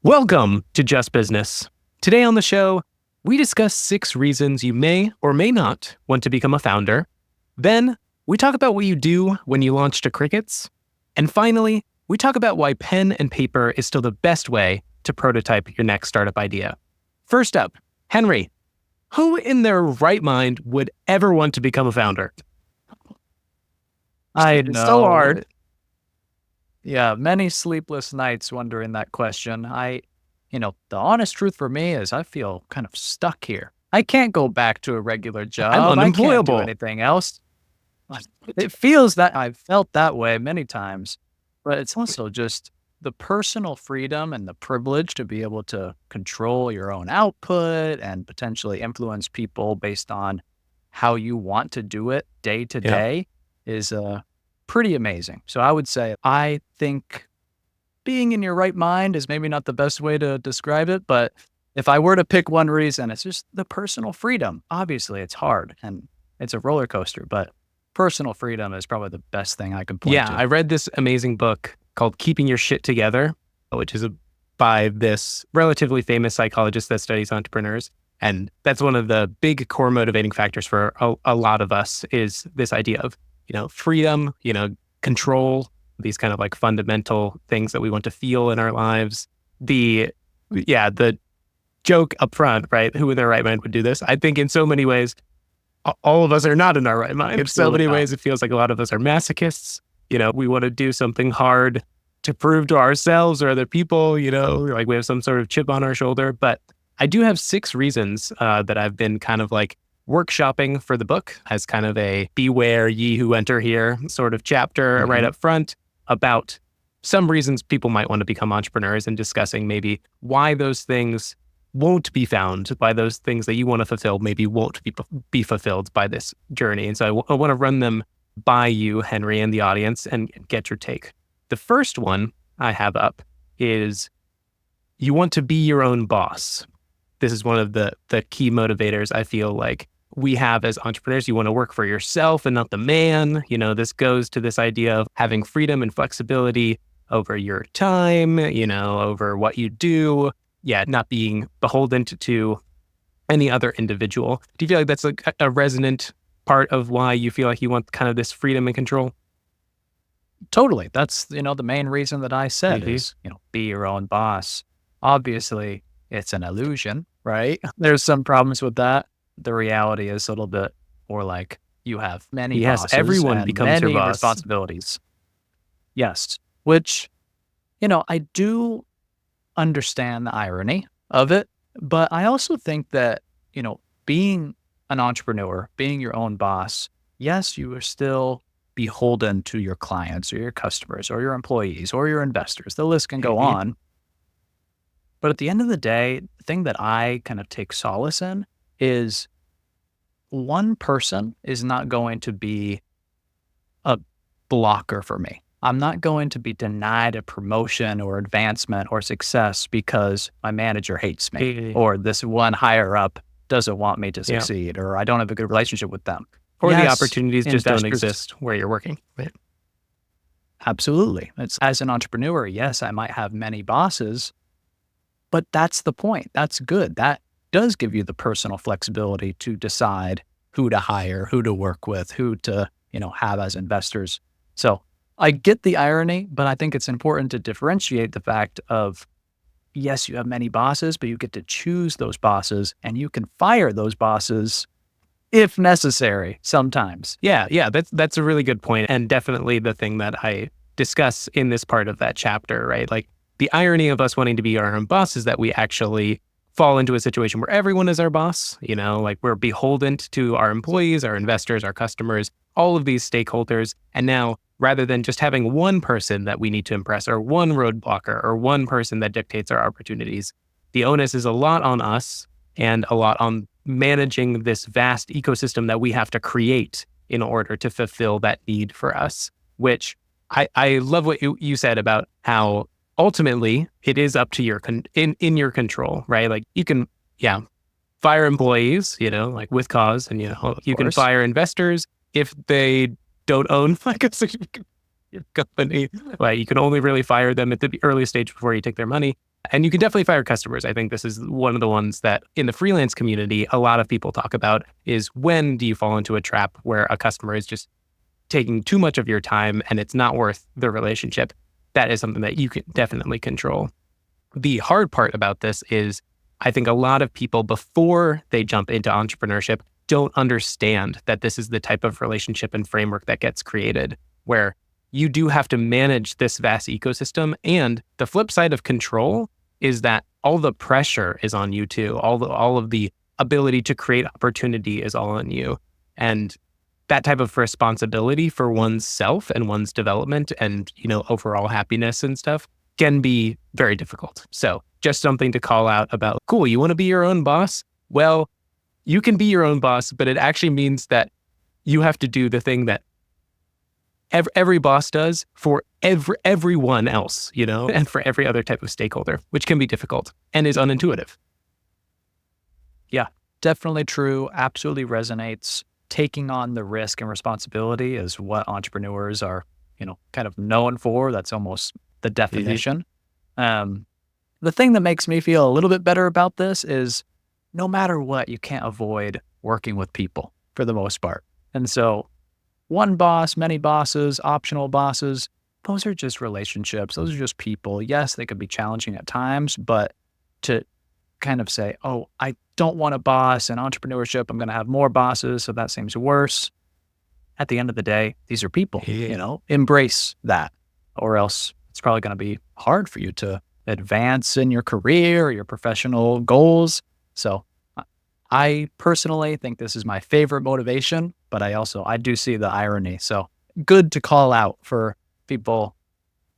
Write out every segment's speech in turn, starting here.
Welcome to Just Business. Today on the show, we discuss 6 reasons you may or may not want to become a founder. Then, we talk about what you do when you launch to crickets. And finally, we talk about why pen and paper is still the best way to prototype your next startup idea. First up, Henry, who in their right mind would ever want to become a founder? I know. It's so hard. Yeah, many sleepless nights wondering that question. The honest truth for me is I feel kind of stuck here. I can't go back to a regular job. I'm I can't do unemployable. anything else. It feels that I've felt that way many times, but it's also just the personal freedom and the privilege to be able to control your own output and potentially influence people based on how you want to do it day to day is pretty amazing. So I would say I think being in your right mind is maybe not the best way to describe it, but if I were to pick one reason, it's just the personal freedom. Obviously, it's hard and it's a roller coaster, but personal freedom is probably the best thing I can point to. I read this amazing book called Keeping Your Shit Together, which is by this relatively famous psychologist that studies entrepreneurs. And that's one of the big core motivating factors for a lot of us is this idea of, freedom, control, these kind of like fundamental things that we want to feel in our lives. The joke up front, right? Who in their right mind would do this? I think in so many ways, all of us are not in our right mind. In so many ways, it feels like a lot of us are masochists. We want to do something hard to prove to ourselves or other people, like we have some sort of chip on our shoulder. But I do have 6 reasons that I've been kind of like workshopping for the book as kind of a beware ye who enter here sort of chapter right up front about some reasons people might want to become entrepreneurs and discussing maybe why those things won't be found, why those things that you want to fulfill maybe won't be fulfilled by this journey. And so I want to run them by you, Henry, and the audience and get your take. The first one I have up is you want to be your own boss. This is one of the key motivators I feel like we have as entrepreneurs. You want to work for yourself and not the man. This goes to this idea of having freedom and flexibility over your time, over what you do. Yeah, not being beholden to any other individual. Do you feel like that's a resonant part of why you feel like you want kind of this freedom and control? Totally. That's, the main reason that I said is, be your own boss. Obviously, it's an illusion, right? There's some problems with that. The reality is a little bit more like you have many bosses everyone and becomes your many boss. Responsibilities. Yes, which, I do understand the irony of it, but I also think that, being an entrepreneur, being your own boss, yes, you are still beholden to your clients or your customers or your employees or your investors. The list can go on. But at the end of the day, the thing that I kind of take solace in is one person is not going to be a blocker for me. I'm not going to be denied a promotion or advancement or success because my manager hates me or this one higher up doesn't want me to succeed or I don't have a good relationship with them. Or the opportunities just don't exist where you're working. Right? Absolutely. As an entrepreneur, yes, I might have many bosses, but that's the point. That's good. That does give you the personal flexibility to decide who to hire, who to work with, who to, have as investors. So I get the irony, but I think it's important to differentiate the fact of, yes, you have many bosses, but you get to choose those bosses and you can fire those bosses if necessary sometimes. Yeah, that's a really good point. And definitely the thing that I discuss in this part of that chapter, right? Like the irony of us wanting to be our own boss is that we actually fall into a situation where everyone is our boss, like we're beholden to our employees, our investors, our customers, all of these stakeholders. And now rather than just having one person that we need to impress or one roadblocker or one person that dictates our opportunities, the onus is a lot on us and a lot on managing this vast ecosystem that we have to create in order to fulfill that need for us, which I love what you said about how ultimately it is up to your in your control, right? Like you can, fire employees, like with cause, and you can fire investors if they don't own like a significant company. Like you can only really fire them at the early stage before you take their money. And you can definitely fire customers. I think this is one of the ones that in the freelance community, a lot of people talk about is when do you fall into a trap where a customer is just taking too much of your time and it's not worth the relationship. That is something that you can definitely control. The hard part about this is I think a lot of people before they jump into entrepreneurship don't understand that this is the type of relationship and framework that gets created where you do have to manage this vast ecosystem. And the flip side of control is that all the pressure is on you too. All of the ability to create opportunity is all on you. And that type of responsibility for one's self and one's development and, overall happiness and stuff can be very difficult. So just something to call out about, cool, you want to be your own boss? Well, you can be your own boss, but it actually means that you have to do the thing that every boss does for everyone else, and for every other type of stakeholder, which can be difficult and is unintuitive. Yeah, definitely true. Absolutely resonates. Taking on the risk and responsibility is what entrepreneurs are, kind of known for. That's almost the definition. The thing that makes me feel a little bit better about this is no matter what, you can't avoid working with people for the most part. And so one boss, many bosses, optional bosses, those are just relationships. Those are just people. Yes, they could be challenging at times, but to kind of say, oh, I don't want a boss in entrepreneurship. I'm going to have more bosses. So that seems worse. At the end of the day, these are people, embrace that, or else it's probably going to be hard for you to advance in your career or your professional goals. So I personally think this is my favorite motivation, but I do see the irony. So good to call out for people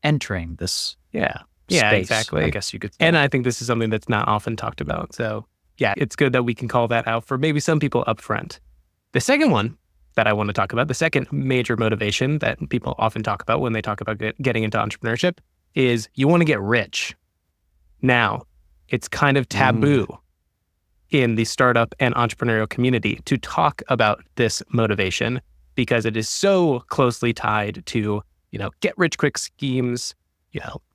entering this Yeah, space, exactly. I guess you could say. And I think this is something that's not often talked about. So yeah, it's good that we can call that out for maybe some people up front. The second one that I want to talk about, the second major motivation that people often talk about when they talk about getting into entrepreneurship is you want to get rich. Now, it's kind of taboo in the startup and entrepreneurial community to talk about this motivation because it is so closely tied to, get rich quick schemes,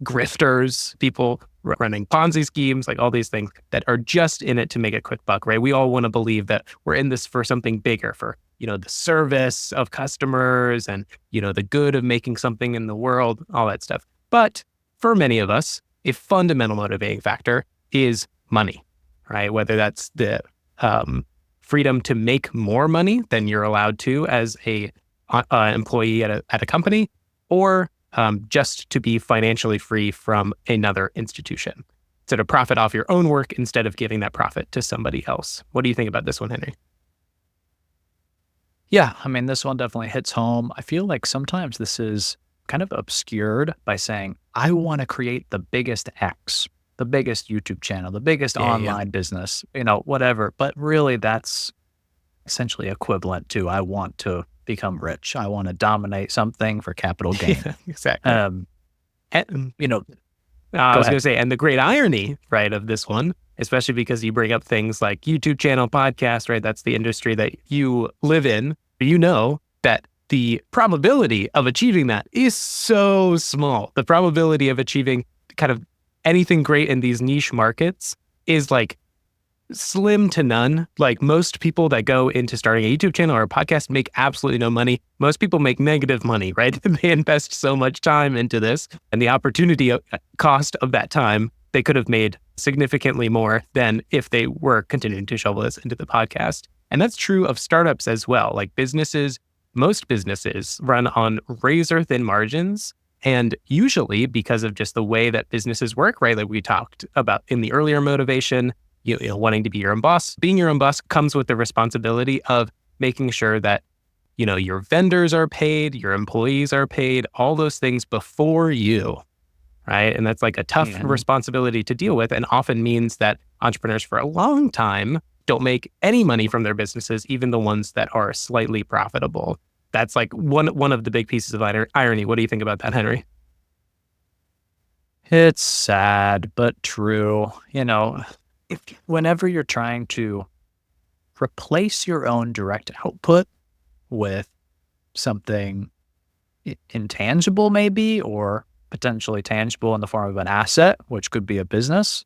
grifters, people running Ponzi schemes, like all these things that are just in it to make a quick buck, right? We all want to believe that we're in this for something bigger, for, the service of customers and, the good of making something in the world, all that stuff. But for many of us, a fundamental motivating factor is money, right? Whether that's the freedom to make more money than you're allowed to as a employee at a company, or just to be financially free from another institution. So to profit off your own work instead of giving that profit to somebody else. What do you think about this one, Henry? Yeah, I mean, this one definitely hits home. I feel like sometimes this is kind of obscured by saying, I want to create the biggest X, the biggest YouTube channel, the biggest online business, whatever. But really, that's essentially equivalent to I want to become rich. I want to dominate something for capital gain. Exactly. And, I was going to say, and the great irony, right, of this one, especially because you bring up things like YouTube channel, podcast, right? That's the industry that you live in. You know that the probability of achieving that is so small. The probability of achieving kind of anything great in these niche markets is like slim to none. Like most people that go into starting a YouTube channel or a podcast make absolutely no money. Most people make negative money, right? They invest so much time into this, and the opportunity cost of that time, they could have made significantly more than if they were continuing to shovel this into the podcast. And that's true of startups as well. Like most businesses run on razor thin margins. And usually because of just the way that businesses work, right? Like we talked about in the earlier motivation, wanting to be your own boss. Being your own boss comes with the responsibility of making sure that, your vendors are paid, your employees are paid, all those things before you, right? And that's like a tough responsibility to deal with, and often means that entrepreneurs for a long time don't make any money from their businesses, even the ones that are slightly profitable. That's like one of the big pieces of irony. What do you think about that, Henry? It's sad, but true. Whenever you're trying to replace your own direct output with something intangible maybe, or potentially tangible in the form of an asset, which could be a business,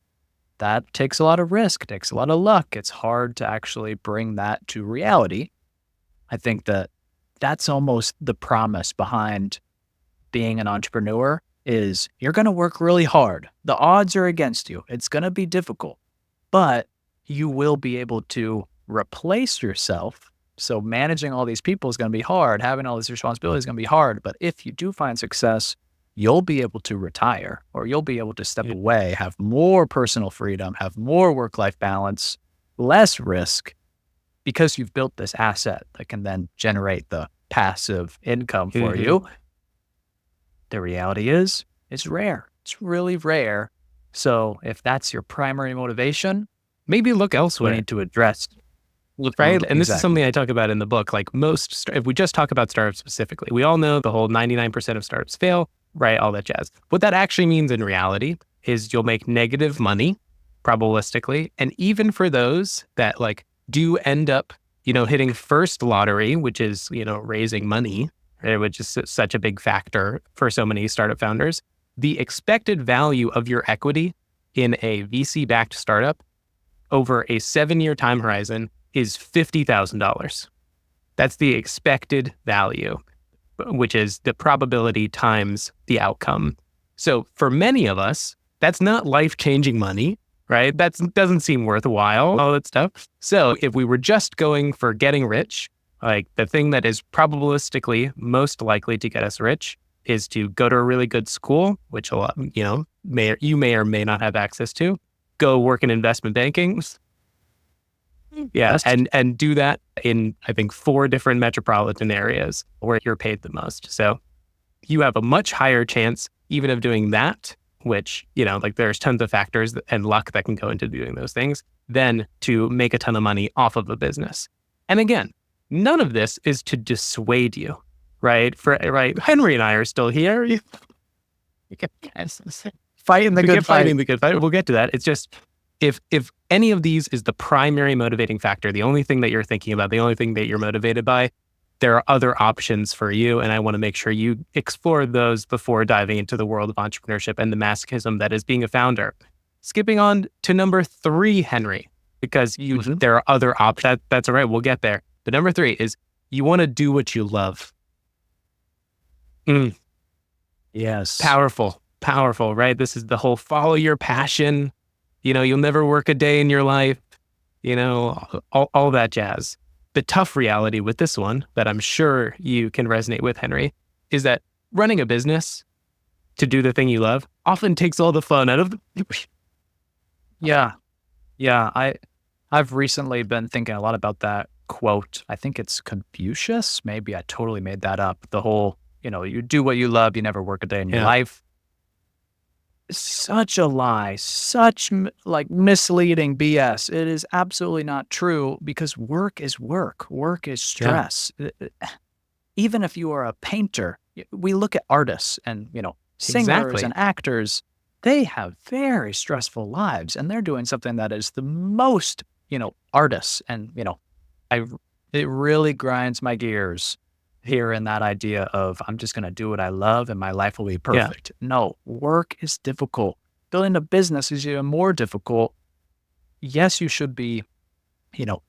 that takes a lot of risk, takes a lot of luck. It's hard to actually bring that to reality. I think that that's almost the promise behind being an entrepreneur is you're going to work really hard. The odds are against you. It's going to be difficult, but you will be able to replace yourself. So managing all these people is going to be hard. Having all these responsibilities is going to be hard. But if you do find success, you'll be able to retire or you'll be able to step away, have more personal freedom, have more work-life balance, less risk because you've built this asset that can then generate the passive income for you. The reality is it's rare. It's really rare. So if that's your primary motivation, Maybe look we elsewhere. need to address. Right. And this is Exactly. something I talk about in the book. Like if we just talk about startups specifically, we all know the whole 99% of startups fail, right? All that jazz. What that actually means in reality is you'll make negative money probabilistically. And even for those that like do end up, hitting first lottery, which is, raising money, right, which is such a big factor for so many startup founders, the expected value of your equity in a VC backed startup over a 7-year time horizon is $50,000. That's the expected value, which is the probability times the outcome. So for many of us, that's not life-changing money, right? That doesn't seem worthwhile, all that stuff. So if we were just going for getting rich, like the thing that is probabilistically most likely to get us rich is to go to a really good school, which a lot, you may or may not have access to, go work in investment banking. Yeah. Yes. And do that in, I think, 4 different metropolitan areas where you're paid the most. So you have a much higher chance even of doing that, which, like there's tons of factors and luck that can go into doing those things, than to make a ton of money off of a business. And again, none of this is to dissuade you, right? Right. Henry and I are still here. Fighting the good fight. Fighting the good fight. We'll get to that. It's just, if any of these is the primary motivating factor, the only thing that you're thinking about, the only thing that you're motivated by, there are other options for you. And I want to make sure you explore those before diving into the world of entrepreneurship and the masochism that is being a founder. Skipping on to number 3, Henry, because there are other options. That's all right. We'll get there. But number 3 is you want to do what you love. Yes. Powerful, right? This is the whole follow your passion. You'll never work a day in your life, all that jazz. The tough reality with this one that I'm sure you can resonate with, Henry, is that running a business to do the thing you love often takes all the fun out of Yeah. I've recently been thinking a lot about that quote. I think it's Confucius. Maybe I totally made that up. The whole, you do what you love, you never work a day in your life. Such a lie, such misleading BS. It is absolutely not true because work is work. Work is stress. Even if you are a painter, we look at artists and, singers and actors, they have very stressful lives and they're doing something that is the most, artists. And, it really grinds my gears hearing that idea of I'm just going to do what I love and my life will be perfect. No, work is difficult. Building a business is even more difficult. Yes, you should be,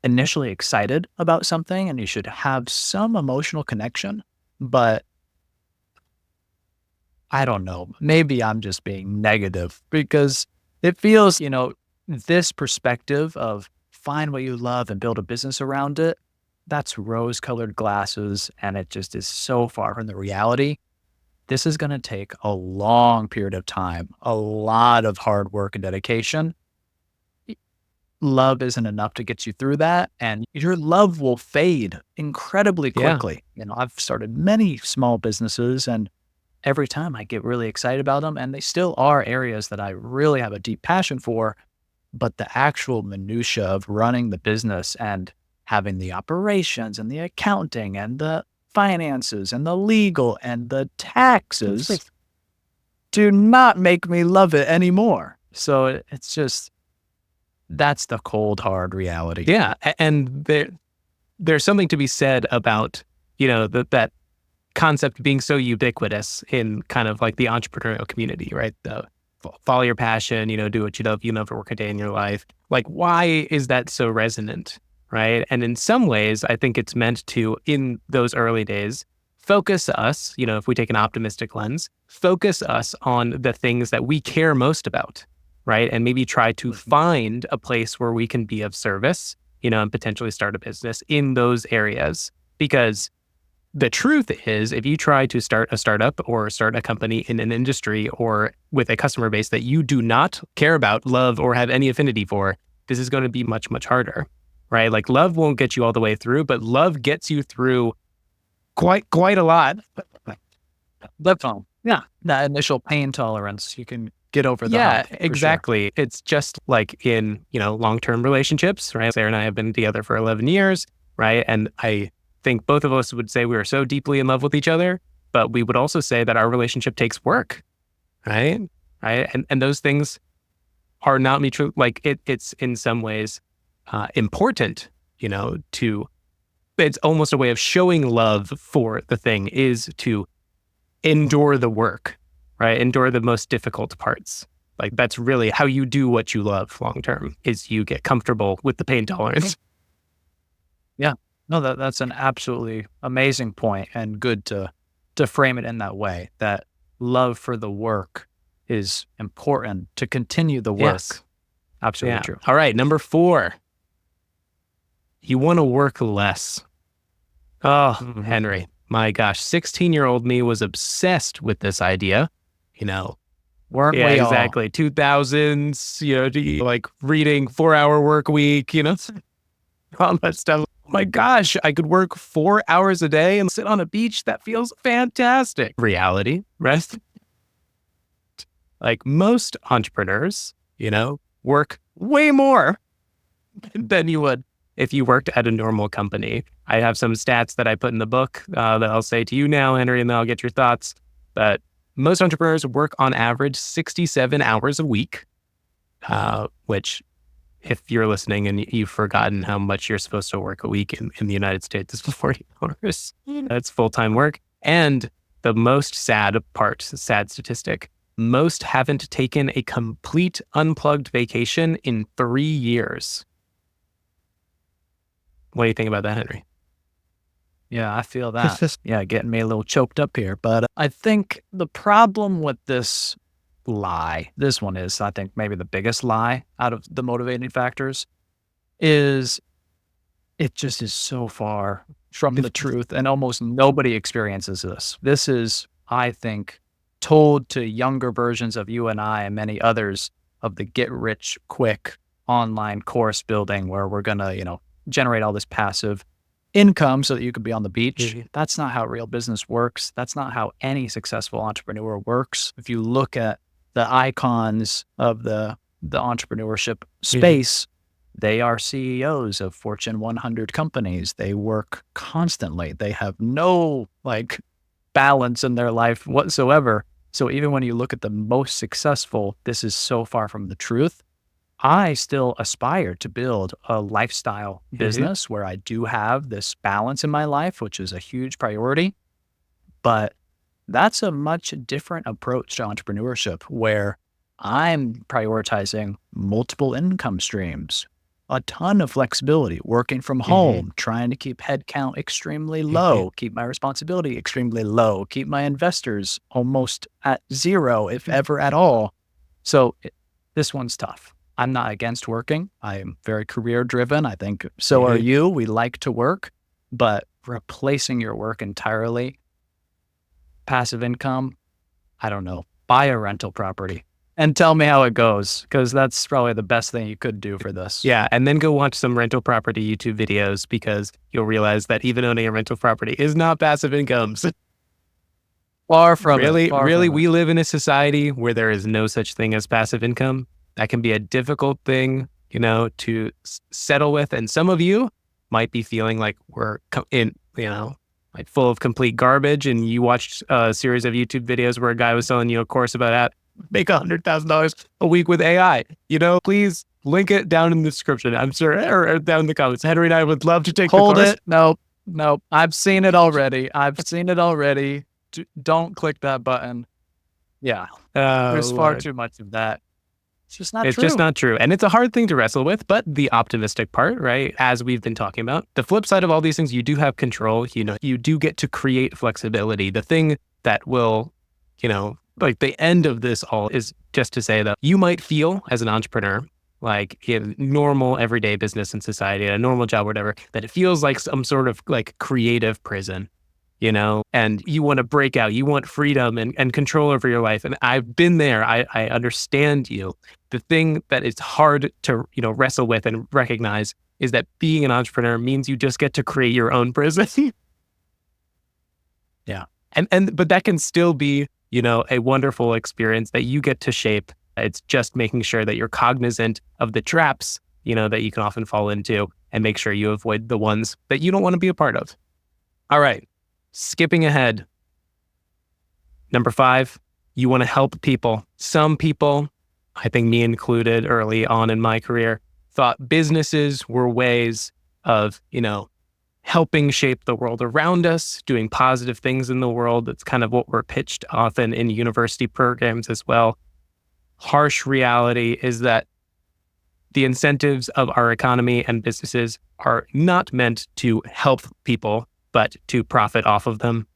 initially excited about something and you should have some emotional connection, but I don't know, maybe I'm just being negative because it feels, this perspective of find what you love and build a business around it, that's rose-colored glasses, and it just is so far from the reality. This is going to take a long period of time, a lot of hard work and dedication. Love isn't enough to get you through that, and your love will fade incredibly quickly. I've started many small businesses, and every time I get really excited about them, and they still are areas that I really have a deep passion for, but the actual minutia of running the business and having the operations and the accounting and the finances and the legal and the taxes do not make me love it anymore. So it's just, that's the cold, hard reality. Yeah. And there's something to be said about, that concept being so ubiquitous in kind of like the entrepreneurial community, right? The follow your passion, do what you love, you'll never work a day in your life. Like, why is that so resonant, right? And in some ways, I think it's meant to, in those early days, focus us, if we take an optimistic lens, focus us on the things that we care most about, right? And maybe try to find a place where we can be of service, and potentially start a business in those areas. Because the truth is, if you try to start a startup or start a company in an industry or with a customer base that you do not care about, love, or have any affinity for, this is going to be much, much harder, right? Like, love won't get you all the way through, but love gets you through quite a lot. Love home. Yeah. That initial pain tolerance, you can get over the hump. Yeah, exactly. Sure. It's just like in, long-term relationships, right? Sarah and I have been together for 11 years, right? And I think both of us would say we were so deeply in love with each other, but we would also say that our relationship takes work, right? Right. And those things are not mutual. Like it's in some ways important, it's almost a way of showing love for the thing is to endure the work, right? Endure the most difficult parts. Like that's really how you do what you love long-term is you get comfortable with the pain tolerance. Yeah. No, that's an absolutely amazing point and good to frame it in that way, that love for the work is important to continue the work. Yes. Absolutely true. All right. Number 4, you want to work less. Oh, Henry, my gosh, 16-year-old me was obsessed with this idea, Weren't we all? Exactly. 2000s, like reading 4-hour work week, all that stuff. Oh my gosh, I could work 4 hours a day and sit on a beach. That feels fantastic. Reality, rest. Like most entrepreneurs, work way more than you would if you worked at a normal company. I have some stats that I put in the book that I'll say to you now, Henry, and then I'll get your thoughts. But most entrepreneurs work on average 67 hours a week, which if you're listening and you've forgotten how much you're supposed to work a week in the United States, is 40 hours. That's full-time work. And the most sad statistic, most haven't taken a complete unplugged vacation in 3 years. What do you think about that, Henry? Yeah, I feel that. Yeah, getting me a little choked up here. But I think the problem with this one is, I think, maybe the biggest lie out of the motivating factors is it just is so far from the truth, and almost nobody experiences this. This is, I think, told to younger versions of you and I and many others of the get rich quick online course building where we're going to, generate all this passive income so that you could be on the beach. Mm-hmm. That's not how real business works. That's not how any successful entrepreneur works. If you look at the icons of the entrepreneurship space, they are CEOs of Fortune 100 companies. They work constantly. They have no balance in their life whatsoever. So even when you look at the most successful, this is so far from the truth. I still aspire to build a lifestyle business where I do have this balance in my life, which is a huge priority. But that's a much different approach to entrepreneurship where I'm prioritizing multiple income streams, a ton of flexibility, working from home, trying to keep headcount extremely low, keep my responsibility extremely low, keep my investors almost at zero, if ever at all. So this one's tough. I'm not against working. I am very career driven. I think so are you. We like to work, but replacing your work entirely, passive income, I don't know, buy a rental property and tell me how it goes, because that's probably the best thing you could do for this. Yeah. And then go watch some rental property YouTube videos, because you'll realize that even owning a rental property is not passive income. Far from it. Really, we live in a society where there is no such thing as passive income. That can be a difficult thing, to settle with. And some of you might be feeling like we're full of complete garbage. And you watched a series of YouTube videos where a guy was selling you a course about how to make $100,000 a week with AI. Please link it down in the description. I'm sure, or down in the comments. Henry and I would love to take the course. Hold it. No, Nope. I've seen it already. I've seen it already. Don't click that button. Yeah. Oh, There's far Lord. too much of that. It's just not It's just true. not true. And it's a hard thing to wrestle with, but the optimistic part, right? As we've been talking about, the flip side of all these things, you do have control. You do get to create flexibility. The thing that will, like the end of this all is just to say that you might feel as an entrepreneur, like in normal everyday business and society, a normal job, whatever, that it feels like some sort of like creative prison, and you want to break out, you want freedom and control over your life. And I've been there. I understand you. The thing that is hard to, wrestle with and recognize is that being an entrepreneur means you just get to create your own prison. Yeah. But that can still be, a wonderful experience that you get to shape. It's just making sure that you're cognizant of the traps, that you can often fall into, and make sure you avoid the ones that you don't want to be a part of. All right. Skipping ahead. Number 5, you want to help people. Some people, I think me included early on in my career, thought businesses were ways of, helping shape the world around us, doing positive things in the world. That's kind of what we're pitched often in university programs as well. Harsh reality is that the incentives of our economy and businesses are not meant to help people, but to profit off of them.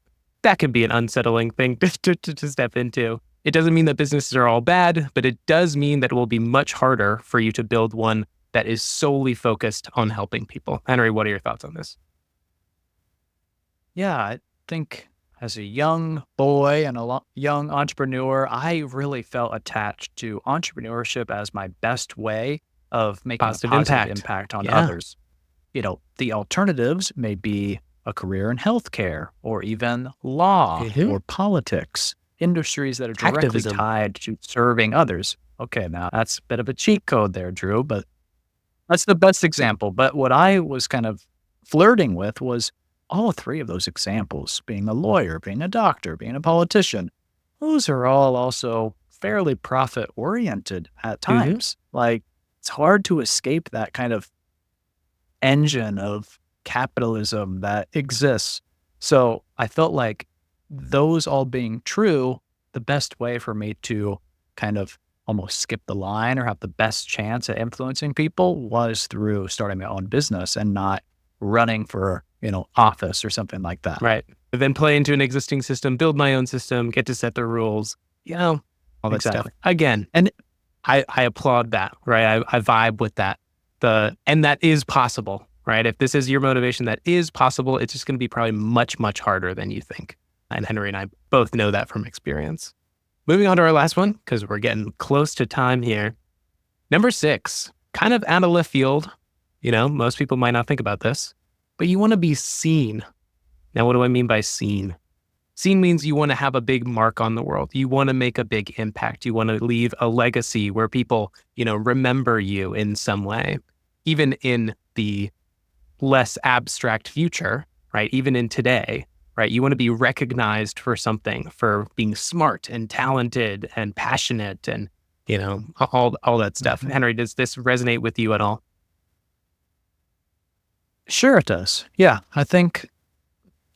That can be an unsettling thing to step into. It doesn't mean that businesses are all bad, but it does mean that it will be much harder for you to build one that is solely focused on helping people. Henry, what are your thoughts on this? Yeah, I think as a young boy and a young entrepreneur, I really felt attached to entrepreneurship as my best way of making a Positive positive impact. impact on Yeah. others. The alternatives may be a career in healthcare or even law Mm-hmm. or politics, industries that are directly Activism. tied to serving others. Okay, now that's a bit of a cheat code there, Drew, but that's the best example. But what I was kind of flirting with was all 3 of those examples, being a lawyer, being a doctor, being a politician. Those are all also fairly profit oriented at Mm-hmm. times. Like, it's hard to escape that kind of engine of capitalism that exists. So I felt like those all being true, the best way for me to kind of almost skip the line or have the best chance at influencing people was through starting my own business and not running for, office or something like that. Right. But then play into an existing system, build my own system, get to set the rules, all that stuff. Exactly. Again, And I applaud that, right? I vibe with that. And that is possible, right? If this is your motivation, that is possible. It's just going to be probably much, much harder than you think. And Henry and I both know that from experience. Moving on to our last one, because we're getting close to time here. Number 6, kind of out of left field. Most people might not think about this, but you want to be seen. Now, what do I mean by seen? Seen means you want to have a big mark on the world. You want to make a big impact. You want to leave a legacy where people, remember you in some way, even in the less abstract future, right? Even in today, right? You want to be recognized for something, for being smart and talented and passionate and, all that stuff. Mhm. Henry, does this resonate with you at all? Sure, it does. Yeah. I think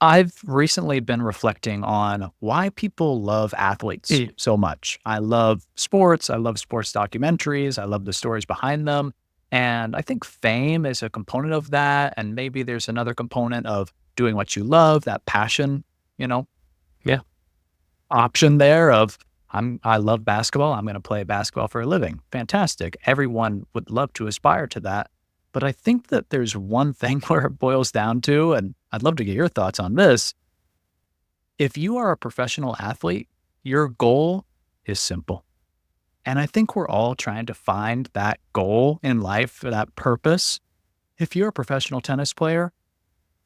I've recently been reflecting on why people love athletes Mm. so much. I love sports. I love sports documentaries. I love the stories behind them. And I think fame is a component of that. And maybe there's another component of doing what you love, that passion, you know, Yeah. option there of I love basketball. I'm going to play basketball for a living. Fantastic. Everyone would love to aspire to that. But I think that there's one thing where it boils down to, and I'd love to get your thoughts on this. If you are a professional athlete, your goal is simple. And I think we're all trying to find that goal in life, that purpose. If you're a professional tennis player,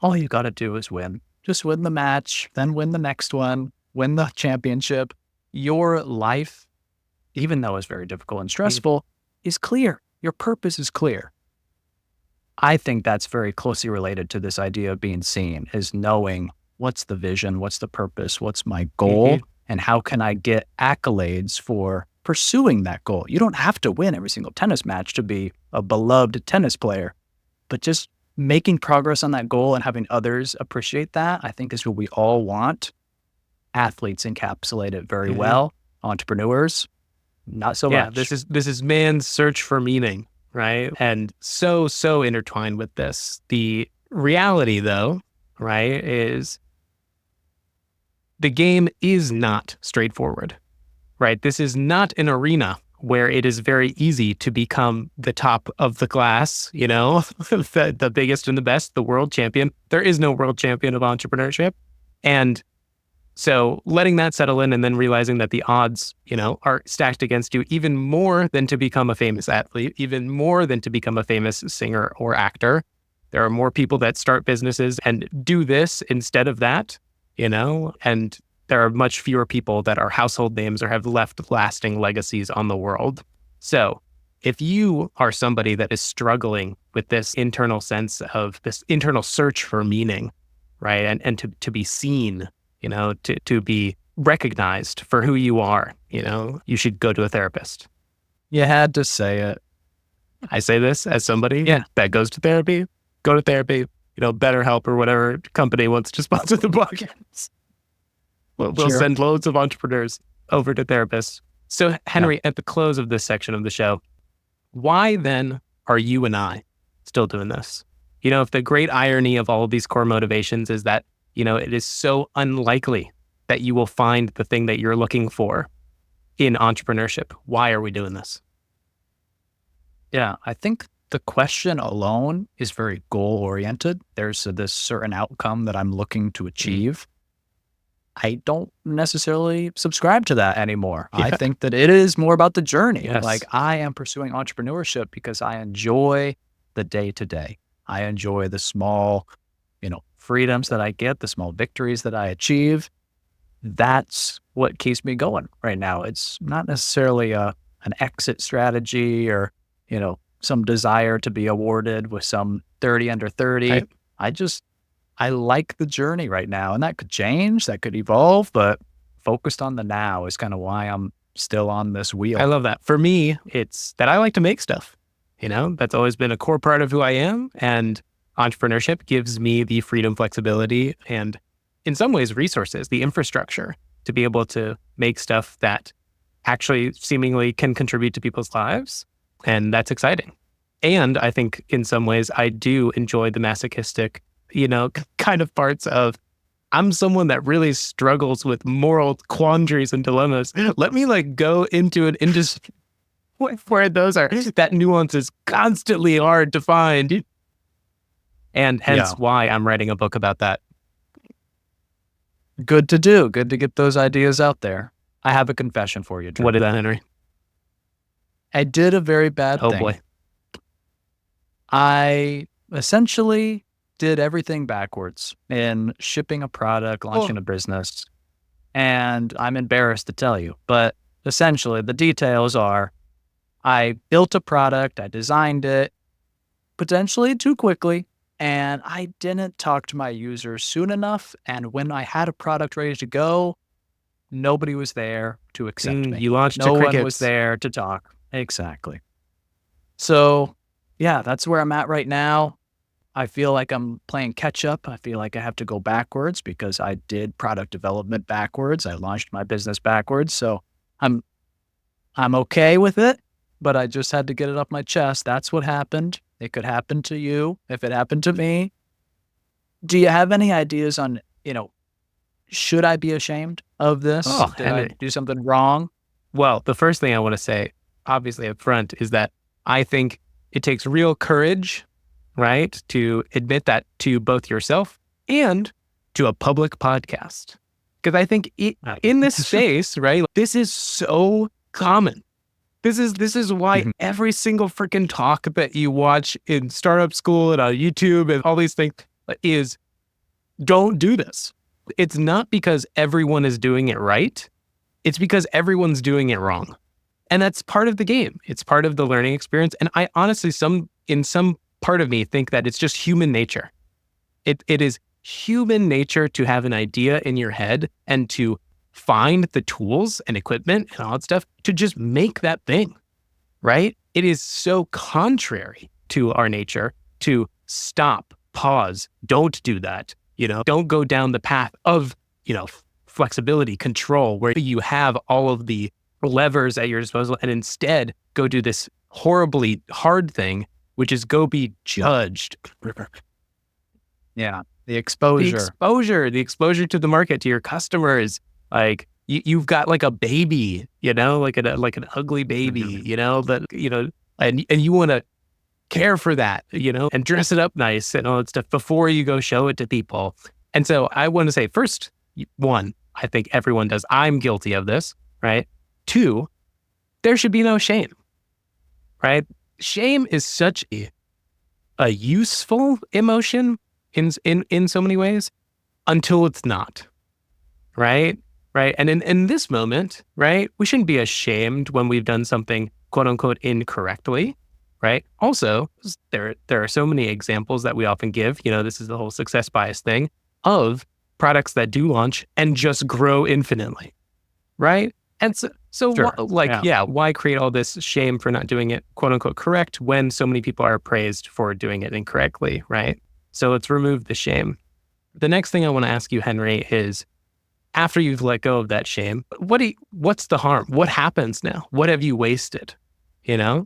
all you got to do is win. Just win the match, then win the next one, win the championship. Your life, even though it's very difficult and stressful, is clear. Your purpose is clear. I think that's very closely related to this idea of being seen, is knowing what's the vision, what's the purpose, what's my goal, and how can I get accolades for pursuing that goal. You don't have to win every single tennis match to be a beloved tennis player, but just making progress on that goal and having others appreciate that, I think is what we all want. Athletes encapsulate it very well. Entrepreneurs, not so Yeah, much. this is man's search for meaning, right? And so intertwined with this. The reality though, right, is the game is not straightforward, right? This is not an arena where it is very easy to become the top of the class, the biggest and the best, the world champion. There is no world champion of entrepreneurship. And so letting that settle in and then realizing that the odds, are stacked against you even more than to become a famous athlete, even more than to become a famous singer or actor. There are more people that start businesses and do this instead of that, and there are much fewer people that are household names or have left lasting legacies on the world. So if you are somebody that is struggling with this internal sense of this internal search for meaning, right, and to be seen, to be recognized for who you are, you should go to a therapist. You had to say it. I say this as somebody that goes to therapy. Go to therapy, BetterHelp or whatever company wants to sponsor the podcast. We'll send loads of entrepreneurs over to therapists. So Henry, at the close of this section of the show, why then are you and I still doing this? If the great irony of all of these core motivations is that, it is so unlikely that you will find the thing that you're looking for in entrepreneurship. Why are we doing this? Yeah, I think the question alone is very goal-oriented. There's this certain outcome that I'm looking to achieve. I don't necessarily subscribe to that anymore. Yeah. I think that it is more about the journey. Yes. Like, I am pursuing entrepreneurship because I enjoy the day-to-day. I enjoy the small, freedoms that I get, the small victories that I achieve. That's what keeps me going right now. It's not necessarily an exit strategy or, some desire to be awarded with some 30 under 30. Right. I like the journey right now, and that could change, that could evolve, but focused on the now is kind of why I'm still on this wheel. I love that. For me, it's that I like to make stuff. That's always been a core part of who I am. And entrepreneurship gives me the freedom, flexibility, and in some ways resources, the infrastructure to be able to make stuff that actually seemingly can contribute to people's lives. And that's exciting. And I think in some ways I do enjoy the masochistic, kind of parts of I'm someone that really struggles with moral quandaries and dilemmas. Let me go into an industry where that nuance is constantly hard to find. And hence why I'm writing a book about that. Good to do. Good to get those ideas out there. I have a confession for you, Drew. What is that, Henry? I did a very bad thing. Oh boy. I essentially did everything backwards in shipping a product, launching a business. And I'm embarrassed to tell you, but essentially the details are I built a product, I designed it potentially too quickly, and I didn't talk to my users soon enough. And when I had a product ready to go, nobody was there to accept me. You launched no to crickets. one was there to talk. Exactly. So yeah, that's where I'm at right now. I feel like I'm playing catch up. I feel like I have to go backwards because I did product development backwards. I launched my business backwards. So I'm okay with it, but I just had to get it off my chest. That's what happened. It could happen to you if it happened to me. Do you have any ideas on, should I be ashamed of this? Did I do something wrong? Well, the first thing I want to say, obviously up front, is that I think it takes real courage, right, to admit that to both yourself and to a public podcast. Because I think in this space, right, this is so common. This is why every single freaking talk that you watch in startup school and on YouTube and all these things is don't do this. It's not because everyone is doing it right. It's because everyone's doing it wrong. And that's part of the game. It's part of the learning experience. And I honestly, in some part of me, think that it's just human nature. It is human nature to have an idea in your head and to find the tools and equipment and all that stuff to just make that thing, right? It is so contrary to our nature to stop, pause, don't do that. Don't go down the path of, flexibility, control, where you have all of the levers at your disposal, and instead go do this horribly hard thing, which is go be judged. Yeah. The The exposure. exposure to the market, to your customers. Like you've got like a baby, like an ugly baby, and you want to care for that, and dress it up nice and all that stuff before you go show it to people. And so I want to say, first, one, I think everyone does. I'm guilty of this, right? Two, there should be no shame, right? Shame is such a useful emotion in so many ways until it's not, right? Right. And in this moment, right, we shouldn't be ashamed when we've done something quote unquote incorrectly, right? Also, there are so many examples that we often give, this is the whole success bias thing, of products that do launch and just grow infinitely, right? And so Sure. why create all this shame for not doing it quote unquote correct when so many people are praised for doing it incorrectly, right? So let's remove the shame. The next thing I want to ask you, Henry, is after you've let go of that shame, what's the harm? What happens now? What have you wasted? Yeah,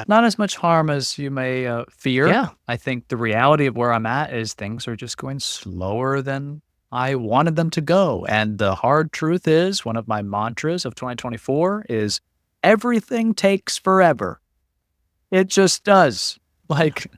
not as much harm as you may fear. Yeah. I think the reality of where I'm at is things are just going slower than I wanted them to go. And the hard truth is, one of my mantras of 2024 is everything takes forever. It just does. Like,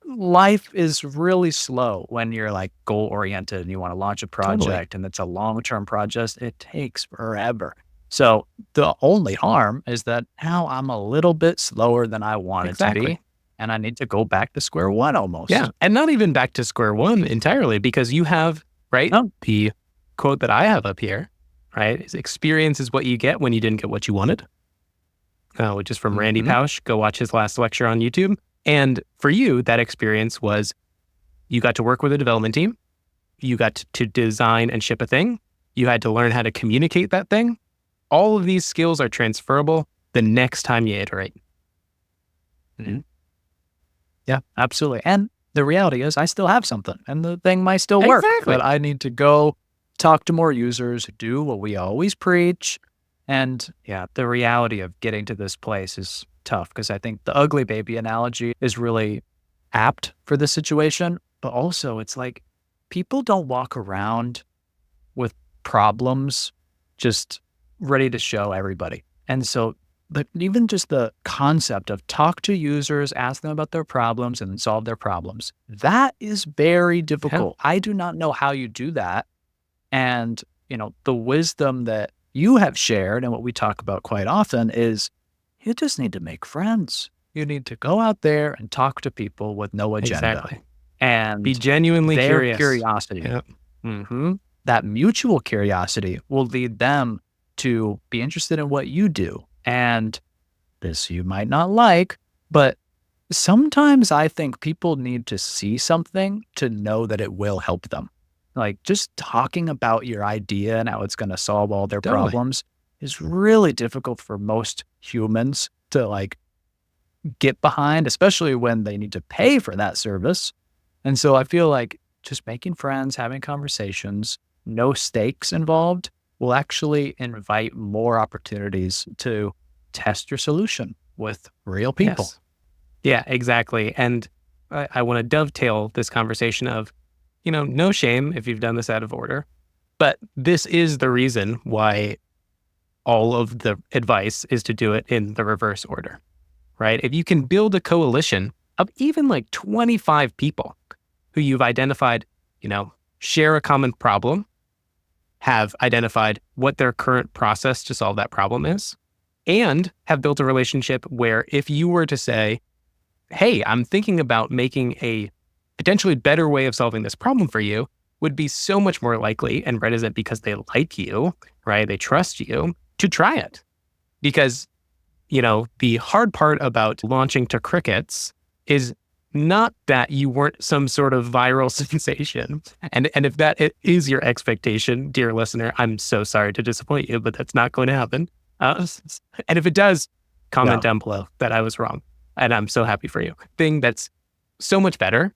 life is really slow when you're like goal oriented and you want to launch a project and it's a long-term project. It takes forever. So the only harm is that now I'm a little bit slower than I wanted to be. And I need to go back to square one almost. Yeah. And not even back to square one entirely, because you have, right? No. The quote that I have up here, right, is experience is what you get when you didn't get what you wanted, which is from Randy Pausch. Go watch his last lecture on YouTube. And for you, that experience was you got to work with a development team. You got to design and ship a thing. You had to learn how to communicate that thing. All of these skills are transferable the next time you iterate. Yeah, absolutely. And the reality is I still have something and the thing might still work, but I need to go talk to more users, do what we always preach. And yeah, the reality of getting to this place is tough, because I think the ugly baby analogy is really apt for this situation. But also it's like people don't walk around with problems just ready to show everybody. And so even just the concept of talk to users, ask them about their problems and solve their problems, that is very difficult. I do not know how you do that. And, the wisdom that you have shared and what we talk about quite often is you just need to make friends. You need to go out there and talk to people with no agenda. Exactly. And be genuinely their curious. Curiosity. That mutual curiosity will lead them to be interested in what you do. And this you might not like, but sometimes I think people need to see something to know that it will help them. Like just talking about your idea and how it's going to solve all their problems is really difficult for most humans to get behind, especially when they need to pay for that service. And so I feel like just making friends, having conversations, no stakes involved, will actually invite more opportunities to test your solution with real people. Yes. Yeah, exactly. And I want to dovetail this conversation of, no shame if you've done this out of order, but this is the reason why all of the advice is to do it in the reverse order, right? If you can build a coalition of even 25 people who you've identified, share a common problem, have identified what their current process to solve that problem is, and have built a relationship where if you were to say, hey, I'm thinking about making a potentially better way of solving this problem for you, would be so much more likely and reticent because they like you, right? They trust you to try it. Because, the hard part about launching to crickets is not that you weren't some sort of viral sensation. And if that is your expectation, dear listener, I'm so sorry to disappoint you, but that's not going to happen. And if it does, comment down below that I was wrong. and I'm so happy for you. Thing that's so much better,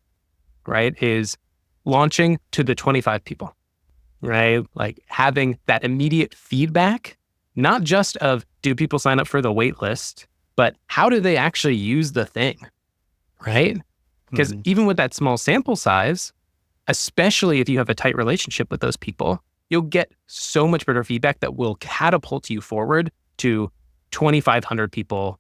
right, is launching to the 25 people, right? Like having that immediate feedback, not just of do people sign up for the wait list, but how do they actually use the thing, right? Because even with that small sample size, especially if you have a tight relationship with those people, you'll get so much better feedback that will catapult you forward to 2,500 people.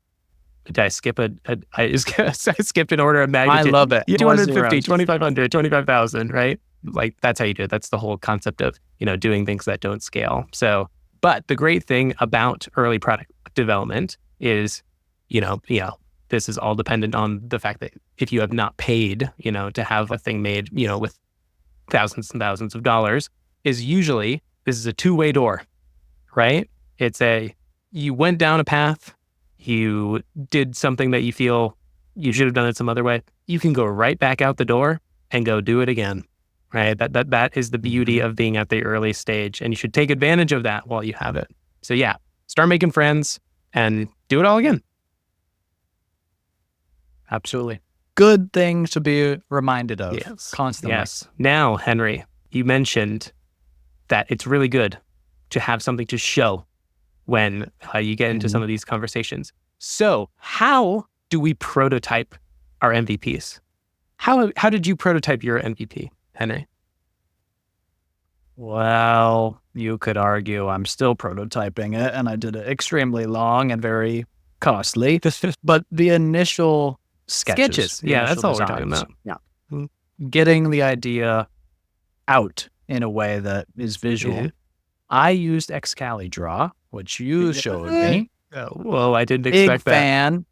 Did I skip I skipped an order of magnitude. I love it. Yeah, More 250, zeros. 2,500, 25,000, right? Like that's how you do it. That's the whole concept of, doing things that don't scale. So, but the great thing about early product development is, this is all dependent on the fact that if you have not paid, to have a thing made, with thousands and thousands of dollars, is usually this is a two-way door, right? You went down a path, you did something that you feel you should have done it some other way. You can go right back out the door and go do it again, right? That is the beauty of being at the early stage, and you should take advantage of that while you have it. So yeah, start making friends and do it all again. Absolutely. Good thing to be reminded of constantly. Yes. Now, Henry, you mentioned that it's really good to have something to show when you get into some of these conversations. So how do we prototype our MVPs? How did you prototype your MVP, Henry? Well, you could argue I'm still prototyping it, and I did it extremely long and very costly. But the initial sketches. Yeah, that's all we're talking about. Yeah. Getting the idea out in a way that is visual. I used Excalidraw, which you showed me. Well, I didn't expect Big fan.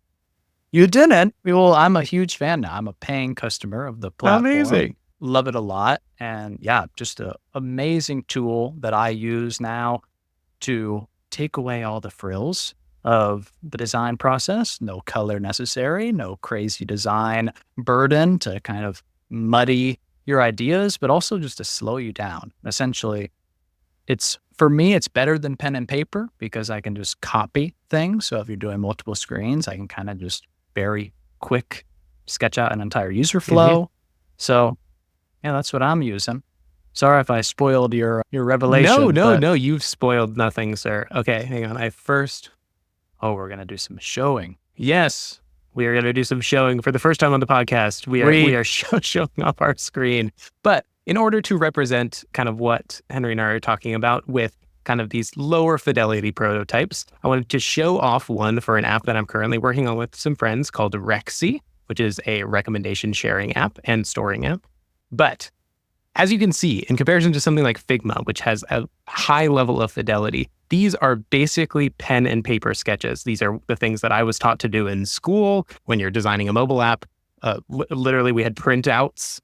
You didn't? Well, I'm a huge fan now. I'm a paying customer of the platform. Amazing. Love it a lot. And yeah, just an amazing tool that I use now to take away all the frills of the design process. No color necessary, no crazy design burden to kind of muddy your ideas, but also just to slow you down. Essentially, for me, it's better than pen and paper because I can just copy things. So if you're doing multiple screens, I can kind of just very quick sketch out an entire user flow. So yeah, that's what I'm using. Sorry if I spoiled your revelation. No, you've spoiled nothing, sir. Okay, hang on. We're going to do some showing. Yes, we are going to do some showing for the first time on the podcast. We are showing off our screen. But in order to represent kind of what Henry and I are talking about with kind of these lower fidelity prototypes, I wanted to show off one for an app that I'm currently working on with some friends called Rexy, which is a recommendation sharing app and storing app. But as you can see, in comparison to something like Figma, which has a high level of fidelity, these are basically pen and paper sketches. These are the things that I was taught to do in school when you're designing a mobile app. Literally, we had printouts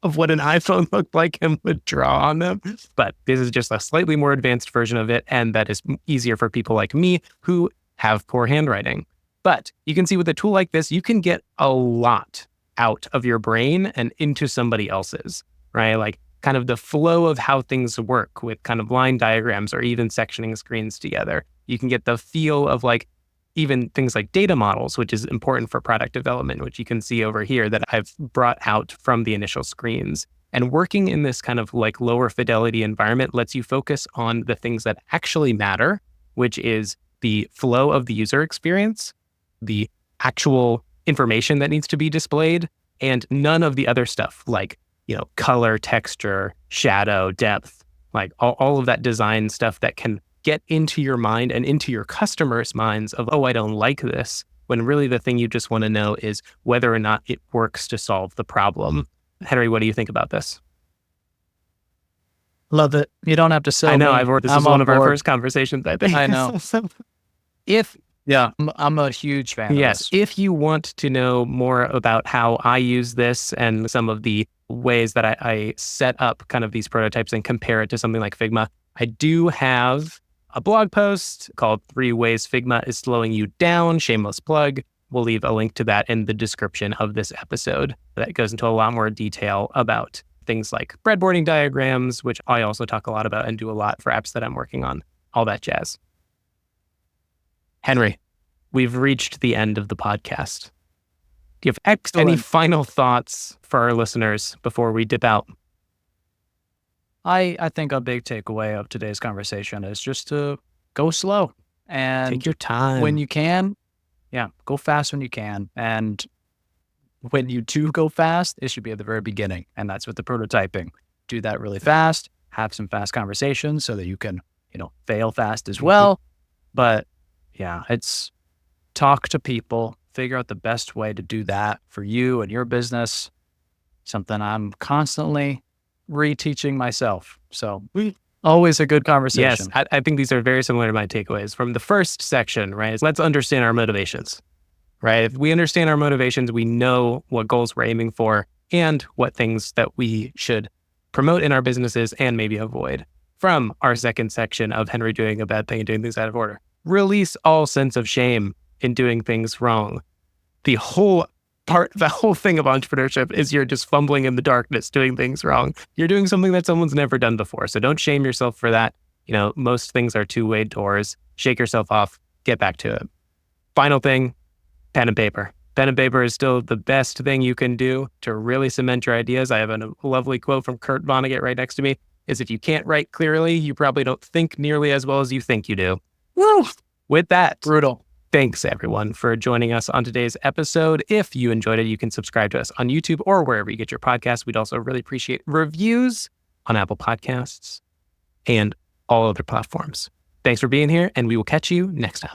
of what an iPhone looked like and would draw on them. But this is just a slightly more advanced version of it, and that is easier for people like me who have poor handwriting. But you can see with a tool like this, you can get a lot out of your brain and into somebody else's, right? Like kind of the flow of how things work with kind of line diagrams or even sectioning screens together. You can get the feel of like even things like data models, which is important for product development, which you can see over here that I've brought out from the initial screens. And working in this kind of like lower fidelity environment lets you focus on the things that actually matter, which is the flow of the user experience, the actual information that needs to be displayed, and none of the other stuff like, color, texture, shadow, depth, like all of that design stuff that can get into your mind and into your customers' minds of, I don't like this, when really the thing you just want to know is whether or not it works to solve the problem. Henry, what do you think about this? Love it. You don't have to sell I know. me. This is one of our first conversations, I think. I know. I'm a huge fan of this. If you want to know more about how I use this and some of the ways that I set up kind of these prototypes and compare it to something like Figma, I do have a blog post called 3 Ways Figma is Slowing You Down. Shameless plug. We'll leave a link to that in the description of this episode. That goes into a lot more detail about things like breadboarding diagrams, which I also talk a lot about and do a lot for apps that I'm working on, all that jazz. Henry, we've reached the end of the podcast. Do you have any Excellent. final thoughts for our listeners before we dip out? I think a big takeaway of today's conversation is just to go slow. And Take your when time. you can, go fast when you can. And when you do go fast, it should be at the very beginning. And that's with the prototyping. Do that really fast, have some fast conversations so that you can, fail fast as well. But yeah, it's talk to people, figure out the best way to do that for you and your business. Something I'm constantly reteaching myself. So always a good Yes, conversation. I think these are very similar to my takeaways from the first section, right? Let's understand our motivations, right? If we understand our motivations, we know what goals we're aiming for and what things that we should promote in our businesses and maybe avoid. From our second section of Henry doing a bad thing and doing things out of order, release all sense of shame in doing things wrong. The whole thing of entrepreneurship is you're just fumbling in the darkness, doing things wrong. You're doing something that someone's never done before. So don't shame yourself for that. Most things are two-way doors. Shake yourself off, get back to it. Final thing, pen and paper. Pen and paper is still the best thing you can do to really cement your ideas. I have a lovely quote from Kurt Vonnegut right next to me, is if you can't write clearly, you probably don't think nearly as well as you think you do. Woo! With that, Brutal. thanks everyone for joining us on today's episode. If you enjoyed it, you can subscribe to us on YouTube or wherever you get your podcasts. We'd also really appreciate reviews on Apple Podcasts and all other platforms. Thanks for being here, and we will catch you next time.